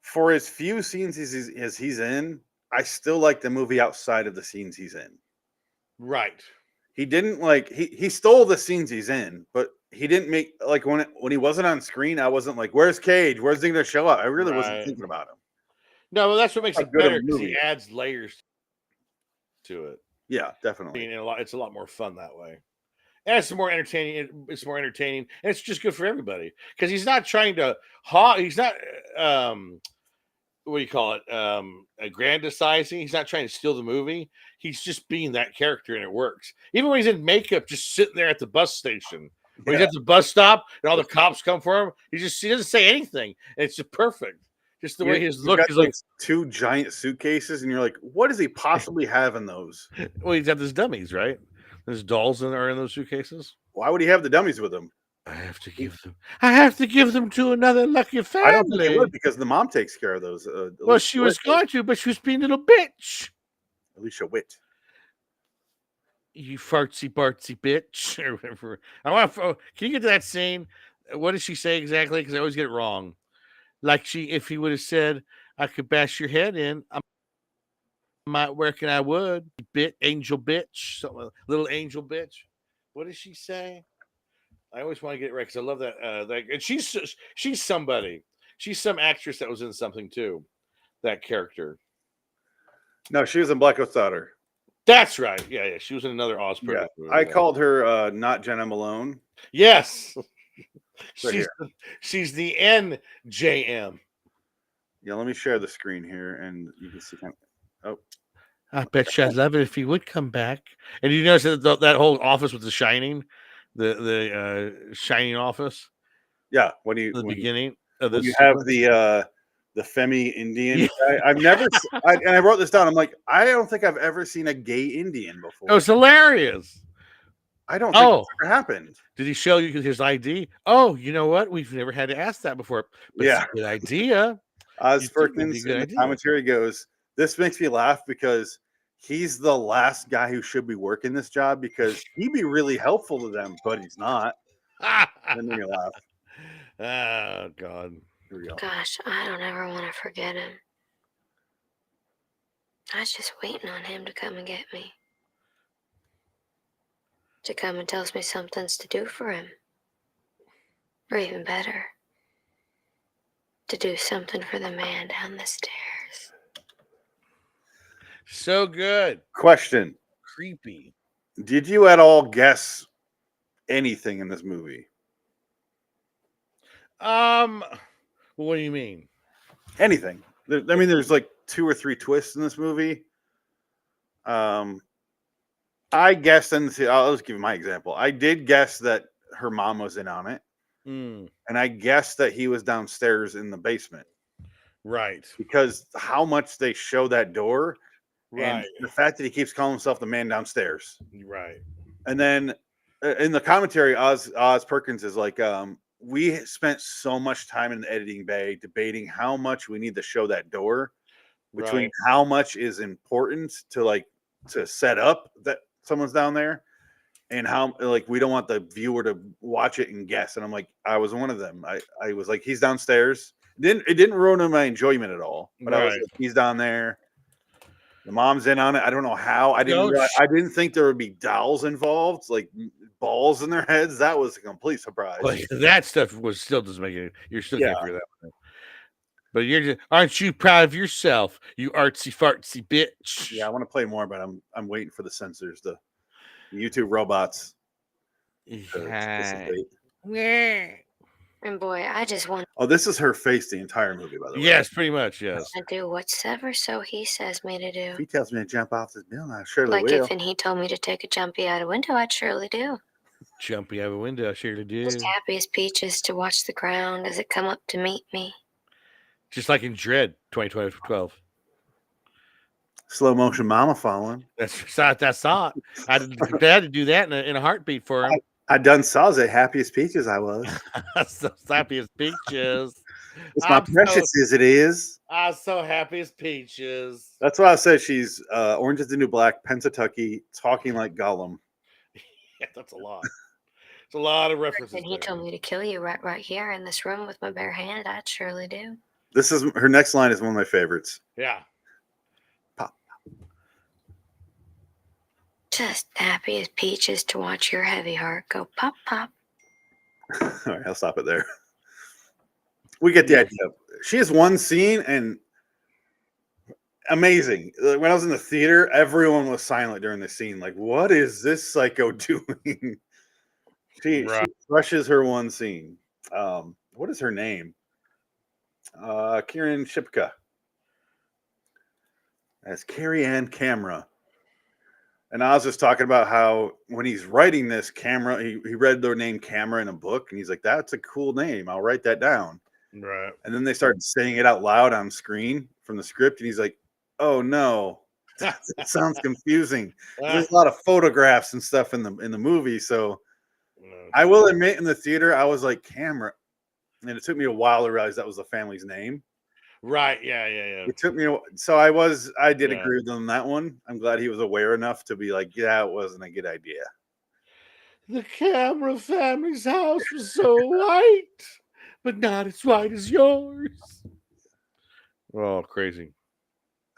for as few scenes as he's in, I still like the movie outside of the scenes he's in. Right. He didn't he stole the scenes he's in, but he didn't make when he wasn't on screen, I wasn't like, where's Cage? Where's he gonna show up? I really wasn't thinking about him. No, well, that's what makes it better because he adds layers to it. Yeah, definitely. It's a lot more fun that way. And it's more entertaining. It's more entertaining, and it's just good for everybody because he's not trying to. He's not. What do you call it? Aggrandizing. He's not trying to steal the movie. He's just being that character, and it works. Even when he's in makeup, just sitting there at the bus station, when he's at the bus stop, and all the cops come for him, he doesn't say anything. And it's just perfect. Just the way his look is like two giant suitcases, and you're like, what does he possibly have in those? Well, he's got those dummies, right? There's dolls are in those suitcases. Why would he have the dummies with him? I have to give them to another lucky family. I don't think he would because the mom takes care of those. Well, she was going to, but she was being a little bitch. Alicia Witt. You fartsy bartsy bitch, or whatever. Can you get to that scene? What does she say exactly? Because I always get it wrong. Like if he would have said, "I could bash your head in," I might reckon I would. Angel bitch, little angel bitch. What does she say? I always want to get it right because I love that. And she's somebody. She's some actress that was in something too. That character. No, she was in Black Ghost Daughter. That's right. Yeah. She was in another Oscar. Yeah. I called her not Jenna Malone. Yes. She's the NJM. Yeah, let me share the screen here and you can see. I bet you I'd love it if he would come back. And you notice that whole office with the Shining, the Shining office. Yeah, beginning of this, you have the Femi Indian guy. I've never, and I wrote this down. I'm like, I don't think I've ever seen a gay Indian before. It was hilarious. I don't think it's ever happened. Did he show you his ID? Oh, you know what? We've never had to ask that before. But it's a good idea. Oz Perkins in the commentary goes, this makes me laugh because he's the last guy who should be working this job because he'd be really helpful to them, but he's not. Then you laugh. Oh, God. Here we go. Gosh, I don't ever want to forget him. I was just waiting on him to come and get me. To come and tells me something's to do for him. Or even better, to do something for the man down the stairs. So good. Question. creepy. Did you at all guess anything in this movie? Well, what do you mean? Anything? I mean, there's like 2 or 3 twists in this movie. I guessed, and I'll just give you my example. I did guess that her mom was in on it, Mm, and I guessed that he was downstairs in the basement right. because how much they show that door, and Right. the fact that he keeps calling himself the man downstairs. Right. And then in the commentary, Oz Perkins is like, we spent so much time in the editing bay debating how much we need to show that door, between Right. how much is important to set up that someone's down there, and how like we don't want the viewer to watch it and guess. And I'm like, I was one of them. I was like, he's downstairs. It didn't ruin my enjoyment at all. But I was Right. like, he's down there. The mom's in on it. I don't know how. I Don't didn't think there would be dolls involved, like balls in their heads. That was a complete surprise. Like that stuff was still doesn't make it. You're still Yeah. can't figure that one out. But you're just, aren't you proud of yourself, you artsy fartsy bitch? Yeah, I want to play more, but I'm waiting for the censors, the YouTube robots to dissipate. Yeah. And boy, I just want Oh, this is her face the entire movie, by the way. Yes, pretty much. Yes. to do whatever so he says me to If do. he tells me to jump off this building, I surely Like will. if and he told me to take a jumpy out a window, I'd surely do. Jumpy out of a window. I surely do. Just happy as peaches to watch the ground as it come up to meet me. Just like in Dread 2012. Slow motion mama falling. That's not. I had to do that in a heartbeat for him. I done saw the happiest peaches I was. So happy as peaches. It's my precious as it is. I'm so happy as peaches. That's why I said she's Orange is the New Black, Pennsatucky, talking like Gollum. Yeah, that's a lot. It's a lot of references. And he told me to kill you right here in this room with my bare hand. I'd surely do. This is her next line is one of my favorites. Yeah. Pop. Just happy as peaches to watch your heavy heart go pop, pop. All right, I'll stop it there. We get the idea. She has one scene and amazing. When I was in the theater, everyone was silent during the scene. Like, what is this psycho doing? She crushes her one scene. What is her name? Kieran Shipka. That's Carrie Ann Camera. And I was just talking about how when he's writing this Camera, he read their name Camera in a book, and he's like, that's a cool name. I'll write that down. Right. And then they started saying it out loud on screen from the script, and he's like, oh no, that sounds confusing. There's a lot of photographs and stuff in the movie. So I will admit, in the theater, I was like, Camera. And it took me a while to realize that was the family's name. Right. Yeah. It took me. So I did agree with him on that one. I'm glad he was aware enough to be like, yeah, it wasn't a good idea. The Camera family's house was so white, but not as white as yours. Oh, crazy.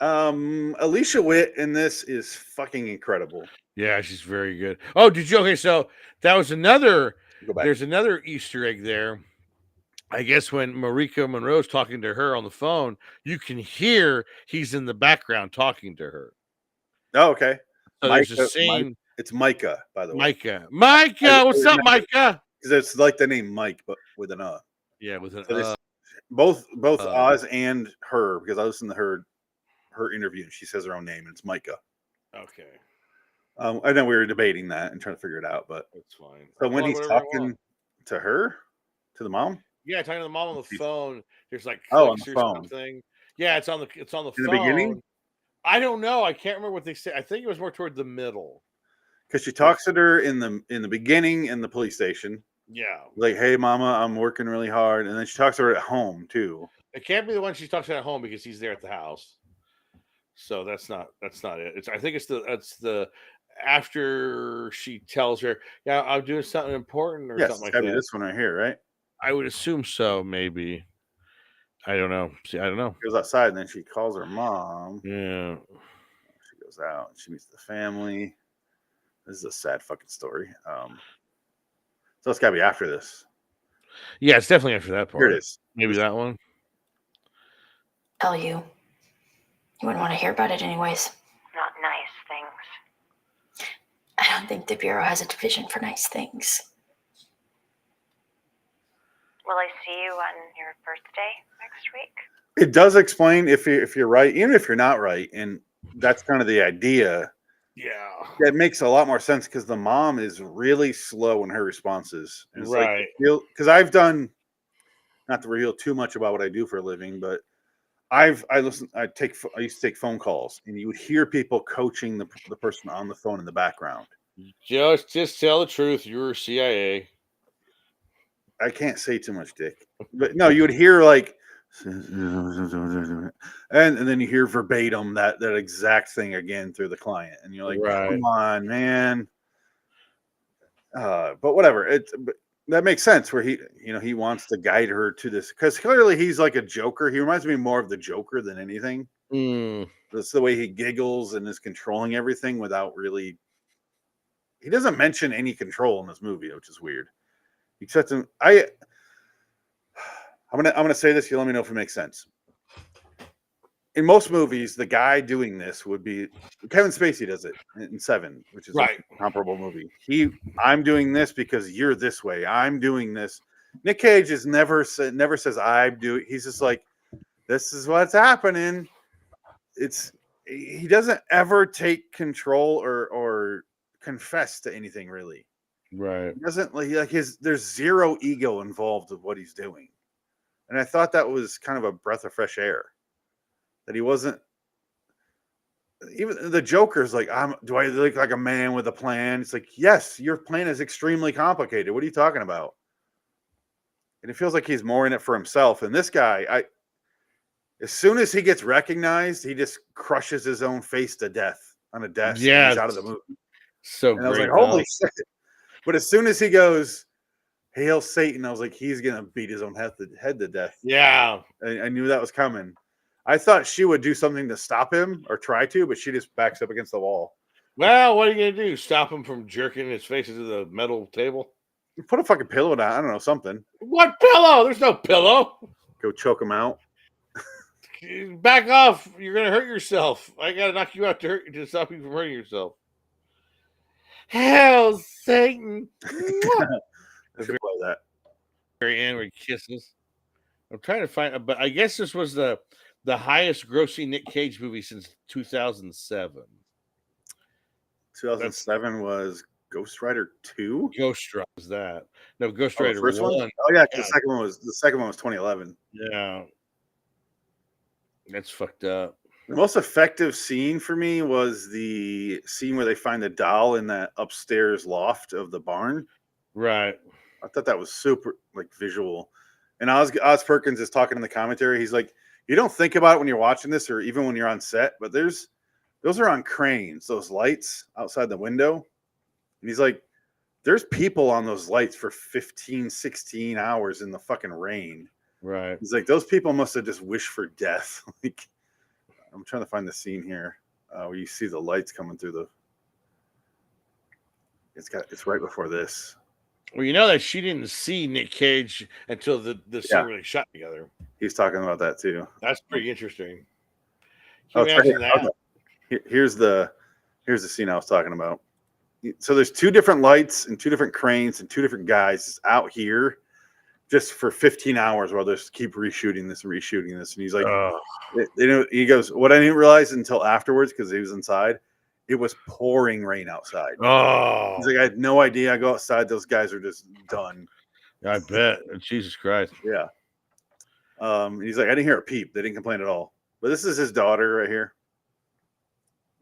Alicia Witt in this is fucking incredible. Yeah, she's very good. Oh, did you? Okay, so that was another. Go back. There's another Easter egg there. I guess when Marika Monroe's talking to her on the phone, you can hear he's in the background talking to her. Oh, okay. So there's a scene. It's Micah, by the way. Micah, what's up, Micah? Because it's like the name Mike, but with an Yeah, with an both Oz and her, because I listened to her interview and she says her own name, and it's Micah. Okay. I know we were debating that and trying to figure it out, but that's fine. So when he's talking to her, to the mom. Yeah, talking to the mom on the phone. There's like on the or phone. something. Yeah, it's on the phone. In the beginning? I don't know. I can't remember what they said. I think it was more toward the middle. Because she talks to her in the beginning in the police station. Yeah. Like, hey mama, I'm working really hard. And then she talks to her at home too. It can't be the one she talks to at home because he's there at the house. So that's not it. I think it's the after she tells her, yeah, I'm doing something important or something like that. This one right here, right? I would assume so, maybe. I don't know. See, I don't know. She goes outside and then she calls her mom. Yeah. She goes out and she meets the family. This is a sad fucking story. So it's gotta be after this. Yeah, it's definitely after that part. Here it is. Maybe that one. Tell you. You wouldn't want to hear about it anyways. Not nice things. don't think the Bureau has a division for nice things. Will I see you on your birthday next week? It does explain if you're right, even if you're not right, and that's kind of the idea. Yeah. That makes a lot more sense because the mom is really slow in her responses. And it's Right. Because I've done, not to reveal too much about what I do for a living, but I used to take phone calls, and you would hear people coaching the person on the phone in the background. Just tell the truth. You're CIA. I can't say too much, Dick. But no, you would hear like, and then you hear verbatim that exact thing again through the client, and you're like, Right. come on, man. But whatever. That makes sense. Where he wants to guide her to this because clearly he's like a Joker. He reminds me more of the Joker than anything. Mm. That's the way he giggles and is controlling everything without really. He doesn't mention any control in this movie, which is weird. Except I'm gonna say this. You let me know if it makes sense. In most movies, the guy doing this would be Kevin Spacey does it in Seven, which is Right. a comparable movie. I'm doing this because you're this way. I'm doing this. Nic Cage never says I'm doing. He's just like, this is what's happening. He doesn't ever take control or confess to anything really. Right. He doesn't there's zero ego involved with what he's doing. And I thought that was kind of a breath of fresh air. That he wasn't even the Joker's like, do I look like a man with a plan? It's like, yes, your plan is extremely complicated. What are you talking about? And it feels like he's more in it for himself. And this guy, as soon as he gets recognized, he just crushes his own face to death on a desk. Yeah, and he's out of the movie. So And great. I was like, holy shit. But as soon as he goes, hail Satan, I was like, he's gonna beat his own head to death. Yeah. I knew that was coming. I thought she would do something to stop him or try to, but she just backs up against the wall. Well, what are you gonna do? Stop him from jerking his face into the metal table? Put a fucking pillow down. I don't know, something. What pillow? There's no pillow. Go choke him out. Back off. You're gonna hurt yourself. I gotta knock you out to stop you from hurting yourself. Hell, Satan. I should play that. Very end where he kisses. I'm trying to find, but I guess this was the highest grossing Nic Cage movie since 2007. 2007 was Ghost Rider 2. Ghost Rider was that? No, Ghost Oh, the Rider first 1. one? Oh yeah, Yeah. the second one was 2011. Yeah, that's fucked up. The most effective scene for me was the scene where they find the doll in that upstairs loft of the barn. Right. I thought that was super visual. And Oz Perkins is talking in the commentary. He's like, you don't think about it when you're watching this or even when you're on set, but those are on cranes, those lights outside the window. And he's like, there's people on those lights for 15, 16 hours in the fucking rain. Right. He's like, those people must have just wished for death. I'm trying to find the scene here where you see the lights coming through it's right before this. Well, you know that she didn't see Nic Cage until the scene where they shot together. He's talking about that too. That's pretty interesting. Can you imagine that? Okay. Here's the scene I was talking about. So there's two different lights and two different cranes and two different guys out here just for 15 hours while they just keep reshooting this. And he's like, he goes, what I didn't realize until afterwards, because he was inside, it was pouring rain outside. Oh, He's like, I had no idea. I go outside, those guys are just done. I bet. Jesus Christ. Yeah. He's like, I didn't hear a peep. They didn't complain at all. But this is his daughter right here.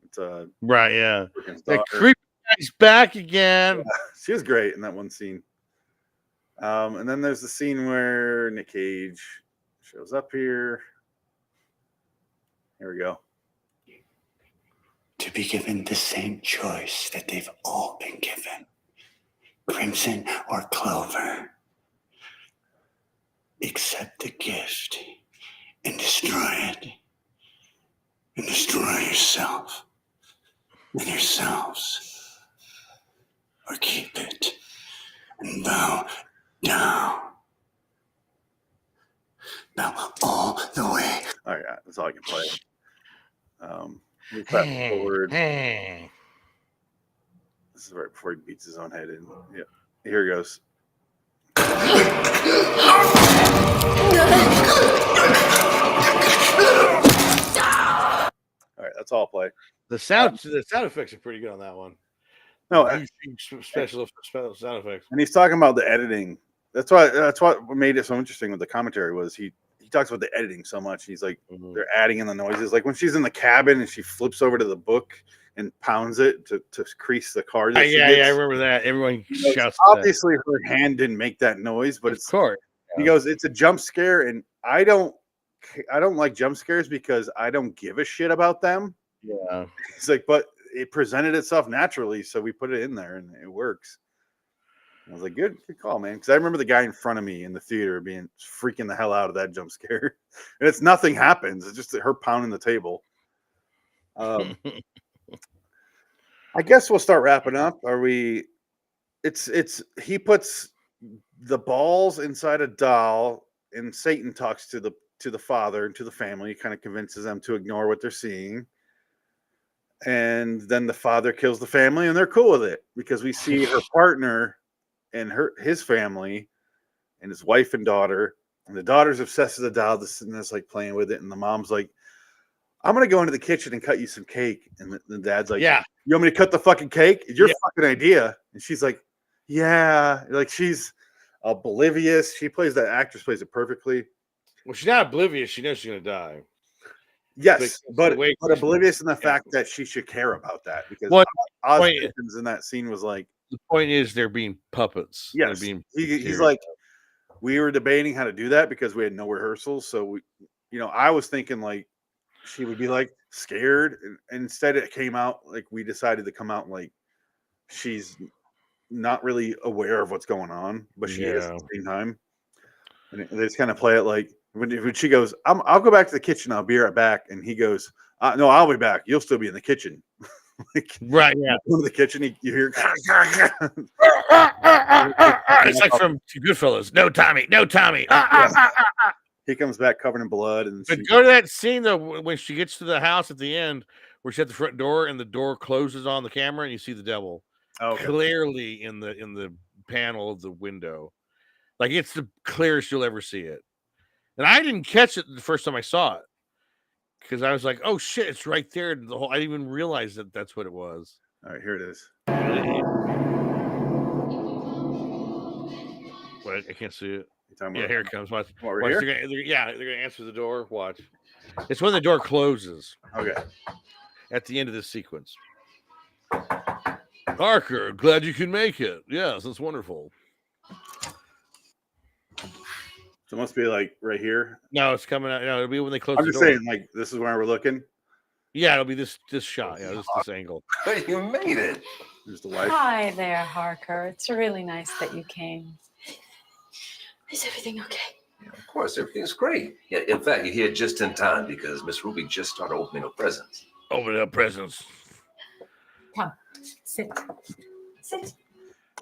It's right, yeah. The creepy guy's back again. Yeah, she was great in that one scene. And then there's the scene where Nic Cage shows up here. Here we go. To be given the same choice that they've all been given, crimson or clover. Accept the gift and destroy it. And destroy yourself and yourselves. Or keep it and bow down. Bow all the way. All right, that's all I can play. Move fast forward. This is right before he beats his own head in. Yeah, here he goes. All right, that's all I'll play. The sound effects are pretty good on that one. No, Huge special sound effects. and he's talking about the editing. That's what made it so interesting with the commentary was he talks about the editing so much. He's like they're adding in the noises. Like when she's in the cabin and she flips over to the book and pounds it to crease the card. Yeah, I remember that. Everyone shouts. Obviously, her hand didn't make that noise, but it's of course. He goes, it's a jump scare, and I don't like jump scares because I don't give a shit about them. Yeah, he's like, but it presented itself naturally, so we put it in there, and it works. I was like, good call, man. Because I remember the guy in front of me in the theater being freaking the hell out of that jump scare, and it's nothing happens. It's just her pounding the table. I guess we'll start wrapping up. Are we? It's he puts the balls inside a doll, and Satan talks to the father and to the family, kind of convinces them to ignore what they're seeing. And then the father kills the family, and they're cool with it because we see her partner and his family and his wife and daughter. And the daughter's obsessed with the doll, that's like playing with it, and the mom's like, I'm gonna go into the kitchen and cut you some cake. And the dad's like, yeah, you want me to cut the fucking cake? It's your fucking idea. And she's like, yeah, like she's oblivious. That actress plays it perfectly. Well, she's not oblivious. She knows she's gonna die. Yes, but oblivious in the fact that she should care about that because Oz in that scene was like, the point is they're being puppets. Yes, he's like, we were debating how to do that because we had no rehearsals. So I was thinking like she would be like scared, and instead it came out like we decided to come out like she's not really aware of what's going on, but she is at the same time. And they just kind of play it like when she goes, I'll go back to the kitchen. I'll be right back. And he goes, no, I'll be back. You'll still be in the kitchen. Like, right. Yeah. In the kitchen, you hear. It's like from Goodfellas. No, Tommy. No, Tommy. He comes back covered in blood. But go to that scene though when she gets to the house at the end, where she's at the front door and the door closes on the camera and you see the devil clearly in the panel of the window. Like it's the clearest you'll ever see it. And I didn't catch it the first time I saw it because I was like, "Oh shit, it's right there." I didn't even realize that that's what it was. All right, here it is. Wait, I can't see it. Yeah, here it comes. Watch. Here? They're gonna answer the door. Watch. It's when the door closes. Okay. At the end of this sequence. Parker, glad you can make it. Yes, that's wonderful. So it must be like right here. No, it's coming out. No, it'll be when they close. I'm just saying, like this is where we're looking. Yeah, it'll be this shot. Yeah, this angle. You made it. There's the wife. Hi there, Harker. It's really nice that you came. Is everything okay? Yeah, of course, everything's great. Yeah, in fact, you're here just in time because Miss Ruby just started opening her presents. Open up presents. Come, sit.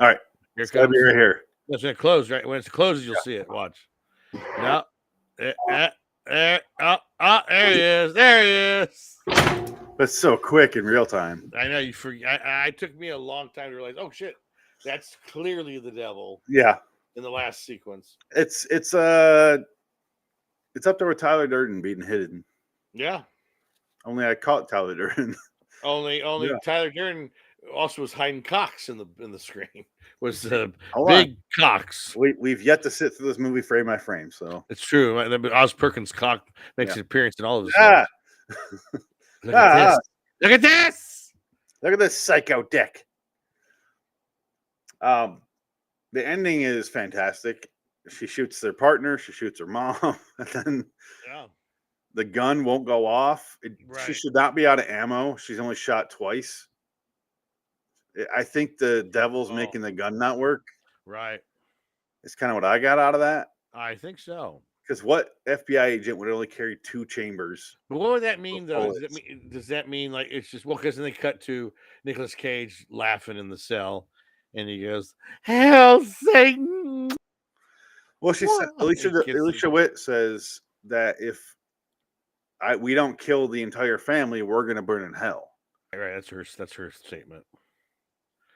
All right, Here it's gotta be right here. It's gonna close. Right when it closes, you'll see it. Watch. No. There he is. There he is. That's so quick in real time. I know you forget. I took me a long time to realize. Oh shit, that's clearly the devil. Yeah. In the last sequence, it's up there with Tyler Durden being hidden. Yeah. Only I caught Tyler Durden. Only Tyler Durden also was hiding cocks in the screen. Was big cocks. We've yet to sit through this movie frame by frame, so it's true. Oz Perkins' cock makes an appearance in all of his films. Look at this! Look at this psycho dick. The ending is fantastic. She shoots their partner. She shoots her mom. And then the gun won't go off. She should not be out of ammo. She's only shot twice. I think the devil's making the gun not work. Right. It's kind of what I got out of that. I think so. Because what FBI agent would only carry 2 chambers? But what would that mean, though? Does that mean like it's just because then they cut to Nicolas Cage laughing in the cell, and he goes, "Hell, Satan." Well, she said Alicia Witt says that if we don't kill the entire family, we're going to burn in hell. Right, that's her statement.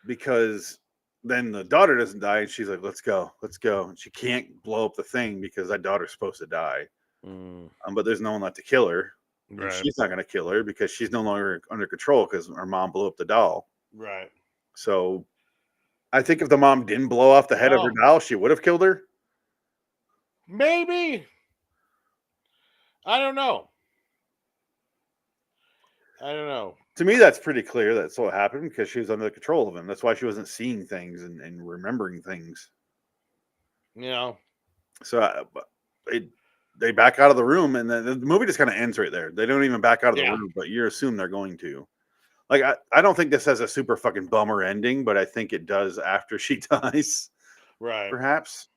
because then the daughter doesn't die, and she's like, let's go. And she can't blow up the thing because that daughter's supposed to die. But there's no one left to kill her. And Right. she's not going to kill her because she's no longer under control because her mom blew up the doll. Right. So I think if the mom didn't blow off the head of her doll, she would have killed her. Maybe. I don't know. To me, that's pretty clear. That's what happened because she was under the control of him. That's why she wasn't seeing things and remembering things. You know. So they back out of the room, and the movie just kind of ends right there. They don't even back out of the room, but you assume they're going to. Like, I don't think this has a super fucking bummer ending, but I think it does after she dies. Right. Perhaps.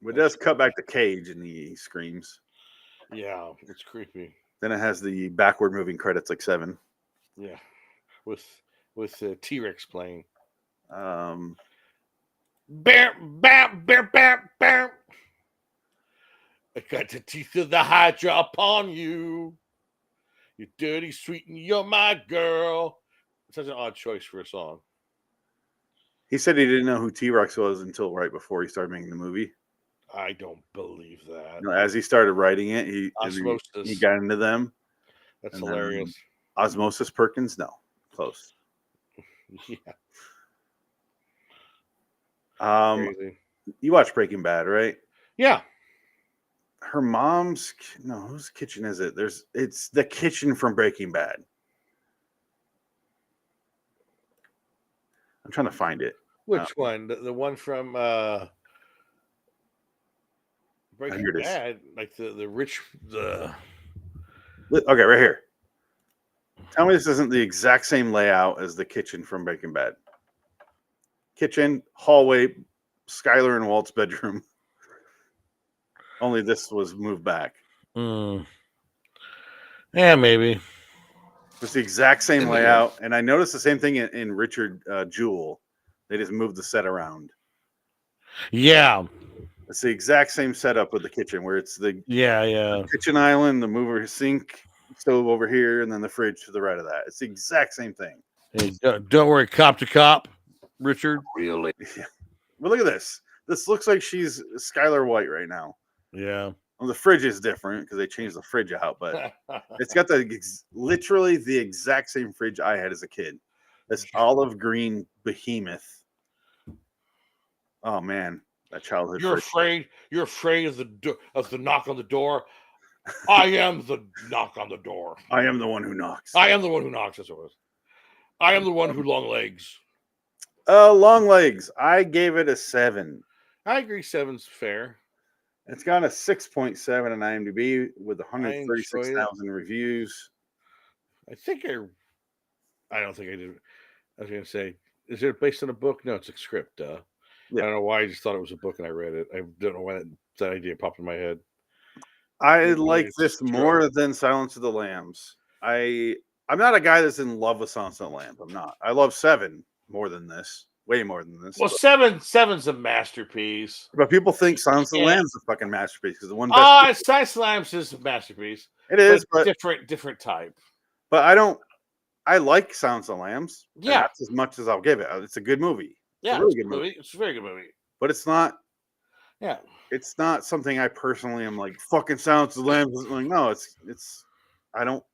But it does cut back to Cage and he screams. Yeah, it's creepy. Then it has the backward moving credits like 7. Yeah. With T-Rex playing. Um Bear, bam, bear, bam, bam. I got the teeth of the Hydra upon you. You dirty, sweet, and you're my girl. Such an odd choice for a song. He said he didn't know who T-Rex was until right before he started making the movie. I don't believe that. You know, as he started writing it, he got into them. That's hilarious. Osmosis Perkins? No. Close. Yeah. Crazy. You watch Breaking Bad, right? Yeah. Her mom's whose kitchen is it? It's the kitchen from Breaking Bad. I'm trying to find it. Which one? The one from Breaking Bad, like the rich Okay, right here. Tell me this isn't the exact same layout as the kitchen from Breaking Bad. Kitchen, hallway, Skylar and Walt's bedroom. Only this was moved back. Yeah, maybe. It's the exact same layout, and I noticed the same thing in Richard Jewell. They just moved the set around. Yeah. It's the exact same setup with the kitchen, where it's the kitchen island, the mover sink stove over here, and then the fridge to the right of that. It's the exact same thing. Hey, don't worry, cop to cop, Richard. Really? Yeah. But look at this. This looks like she's Skylar White right now. Yeah. Well, the fridge is different because they changed the fridge out, but it's got literally the exact same fridge I had as a kid. This olive green behemoth. Oh man, that childhood. You're afraid. You're afraid of the knock on the door. I am the knock on the door. I am the one who knocks. I am the one who knocks. That's what it was. I am the one who long legs. Longlegs. I gave it a 7. I agree. 7's fair. It's got a 6.7 on IMDb with 136,000 reviews. I don't think I did. I was going to say, is it based on a book? No, it's a script. Yeah. I don't know why. I just thought it was a book and I read it. I don't know why that idea popped in my head. I like this more than Silence of the Lambs. I'm not a guy that's in love with Silence of the Lambs. I'm not. I love 7 more than this. Way more than this. Well, 7's a masterpiece. But people think Silence of the Lambs is a fucking masterpiece because the one. Silence of the Lambs is a masterpiece. It is, but different type. But I don't. I like Silence of the Lambs. Yeah, that's as much as I'll give it. It's a good movie. Yeah, it's a really good movie. It's a very good movie. But it's not. Yeah, it's not something I personally am like fucking Silence of the Lambs. Like, no, it's. I don't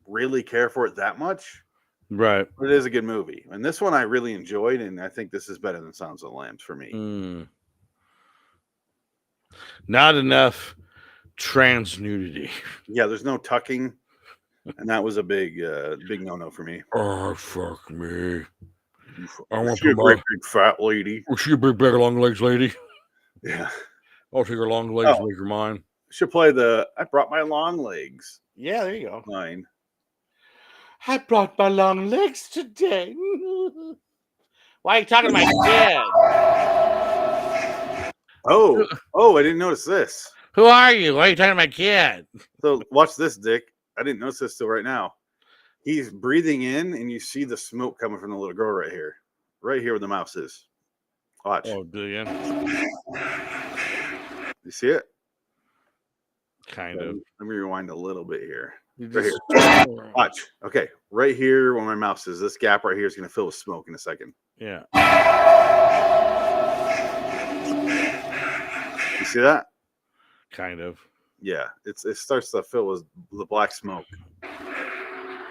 really care for it that much. Right. But it is a good movie. And this one I really enjoyed, and I think this is better than Silence of the Lambs for me. Not enough trans nudity. Yeah, there's no tucking. And that was a big no-no for me. Oh, fuck me. I want to be a great big fat lady. Was she a big long legs lady? Yeah. I'll take her long legs, make her mine. Should play I brought my long legs. Yeah, there you go. Line. I brought my long legs today. Why are you talking to my kid? Oh, I didn't notice this. Who are you? Why are you talking to my kid? So watch this, Dick. I didn't notice this till right now. He's breathing in, and you see the smoke coming from the little girl right here where the mouse is. Watch. Oh, do you? You see it? Kind of. Let me rewind a little bit here. You Right just- here. Watch. Okay, right here where my mouse is, this gap right here is going to fill with smoke in a second. Yeah. You see that? Kind of. Yeah, it starts to fill with the black smoke.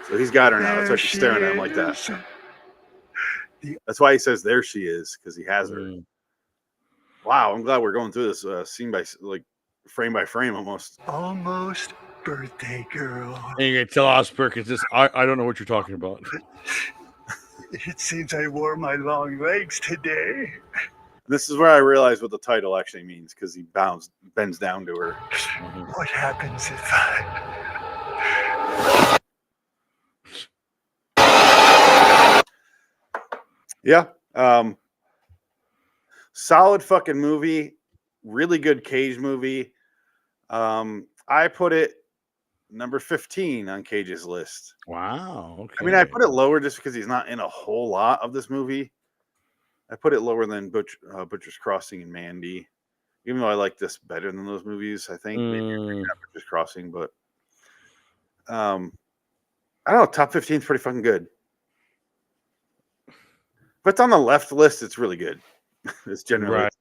So he's got her now. That's why she's staring at him like that. That's why he says there she is, because he has her. Mm. Wow, I'm glad we're going through this scene by frame by frame almost. Almost birthday girl. And you're gonna tell Oz Perkins this. I don't know what you're talking about. It seems I wore my long legs today. This is where I realize what the title actually means, because he bends down to her. Mhm. What happens if I... Yeah. Solid fucking movie. Really good Cage movie. I put it number 15 on Cage's list. Wow. Okay. I mean, I put it lower just because he's not in a whole lot of this movie. I put it lower than Butcher's Crossing and Mandy, even though I like this better than those movies. I think maybe Butcher's Crossing, but I don't know. Top 15 is pretty fucking good. If it's on the left list, it's really good. It's generally Right.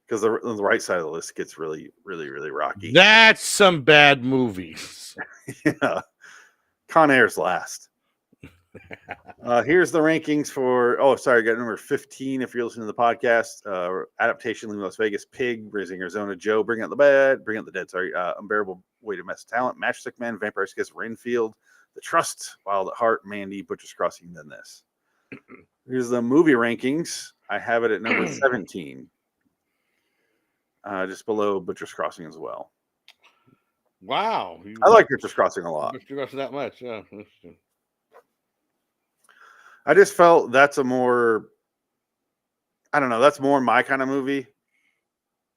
because the right side of the list gets really, really, really rocky. That's some bad movies. Yeah. Con Air's last. Here's the rankings for. Oh, sorry, I got number 15. If you're listening to the podcast, Adaptation, Leaving Las Vegas, Pig, Raising Arizona, Joe, Bring Out the Dead. Sorry, Unbearable Weight of Massive Talent, Matchstick Men, Vampire Kiss, Rainfield, The Trust, Wild at Heart, Mandy, Butcher's Crossing, then this. Here's the movie rankings. I have it at number 17, just below Butcher's Crossing as well. Wow. I like Butcher's Crossing a lot. You got that much. Yeah. I just felt that's a more, I don't know, that's more my kind of movie.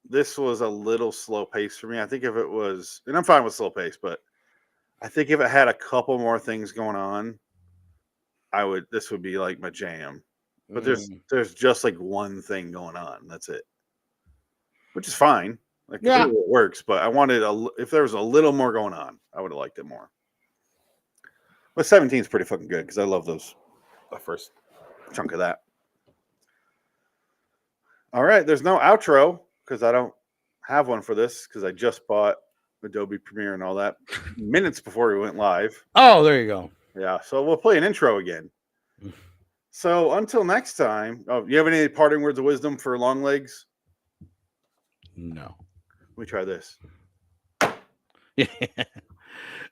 This was a little slow pace for me. I think if it was, and I'm fine with slow pace, but I think if it had a couple more things going on, this would be like my jam. But there's just like one thing going on. That's it, which is fine. Like Yeah. it works, but I wanted if there was a little more going on, I would have liked it more. But 17 is pretty fucking good because I love the first chunk of that. All right, there's no outro because I don't have one for this because I just bought Adobe Premiere and all that minutes before we went live. Oh, there you go. Yeah, so we'll play an intro again. So until next time, you have any parting words of wisdom for Longlegs? No. Let me try this. Yeah.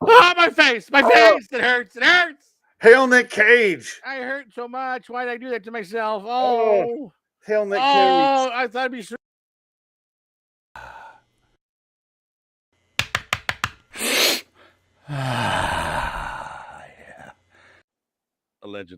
Oh, my face! My face! It hurts! It hurts! Hail Nic Cage! I hurt so much. Why did I do that to myself? Oh! Hail Nic Cage! Oh! I thought it'd be so. Yeah. Allegedly.